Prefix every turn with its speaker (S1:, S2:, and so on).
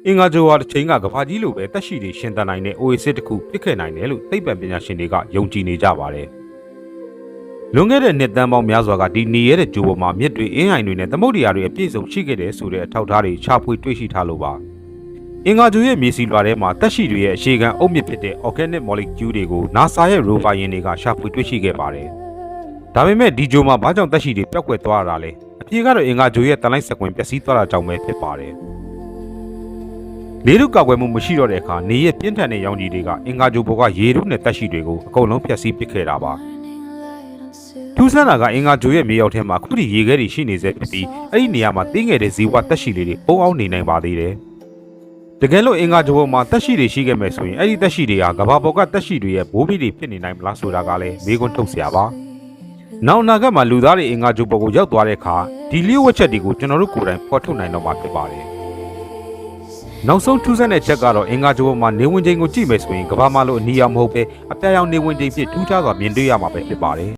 S1: အင်္ဂါဂျိုဟာတစ်ချိန်ကကဘာကြီးလိုပဲတက်ရှိတွေရှင်သန်နိုင်တဲ့ Oasis တစ်ခုဖြစ်ခဲ့နိုင်တယ်လို့သိပ္ပံပညာရှင်တွေကယုံကြည်နေကြပါတယ်။လွန်ခဲ့တဲ့နှစ်သန်းပေါင်းများစွာကဒီနေရတဲ့ဂျိုပေါ်မှာမြစ်တွေအင်းအိုင်တွေနဲ့သမုဒ္ဒရာတွေအပြည့်စုံရှိခဲ့တဲ့ဆိုတဲ့အထောက်အထားတွေရှာဖွေတွေ့ရှိထားလို့ပါ။အင်္ဂါဂျိုရဲ့မြေစီလွှာထဲမှာတက်ရှိတွေရဲ့အခြေခံအုတ်မြစ်ဖြစ်တဲ့ organic molecule တွေကို NASA ရဲ့ rover ယာဉ်တွေကရှာဖွေတွေ့ရှိခဲ့ပါတယ်။ဒါပေမဲ့ဒီဂျိုမှာဘာကြောင့်တက်ရှိတွေပျောက်ကွယ်သွားတာလဲ။အဖြေကတော့အင်္ဂါဂျိုရဲ့တန်လိုက်စကွင်ပျက်စီးသွားတာကြောင့်ပဲဖြစ်ပါတယ်။လေထုကောက်ွယ်မှုမရှိတော့တဲ့အခါနေရဲ့ပြင်းထန်တဲ့ရောင်ခြည်တွေကအင်္ဂါဂျိုဘောကရေထုနဲ့တက်ရှိတွေကိုအကုန်လုံးဖျက်ဆီးပစ်ခဲ့တာပါထူးဆန်းတာကအင်္ဂါဂျိုရဲ့မြေရောက်ထဲမှာခုထိရေခဲတွေရှိနေစေဖြစ်ပြီးအဲ့ဒီနေရာမှာတင်းငယ်တဲ့ဇီဝတက်ရှိလေးတွေပုံအောင်နေနိုင်ပါသေးတယ်တကယ်လို့အင်္ဂါဂျိုဘောမှာတက်ရှိတွေရှိခဲ့မယ်ဆိုရင်အဲ့ဒီတက်ရှိတွေကကဘာပေါ်ကတက်ရှိတွေရဲ့ဘိုးဘီတွေဖြစ်နေနိုင်မလားဆိုတာကလည်းမေးခွန်းထုတ်စရာပါနောက်နာကမှာလူသားတွေအင်္ဂါဂျိုဘောကိုရောက်သွားတဲ့အခါဒီလျှို့ဝှက်ချက်တွေကိုကျွန်တော်တို့ကိုယ်တိုင်ဖော်ထုတ်နိုင်တော့မှာဖြစ်ပါတယ်နောက်ဆုံးထူးဆန်းတဲ့ချက်ကတော့အင်္ဂါဂျိုပေါ်မှာနေဝင်ချိန်ကိုကြည့်မယ်ဆိုရင်ကမ္ဘာမှာလိုအနီရောင်မဟုတ်ပဲအပြာရောင်နေဝင်ချိန်ဖြစ်ထူးခြားစွာမြင်တွေ့ရမှာပဲဖြစ်ပါတယ်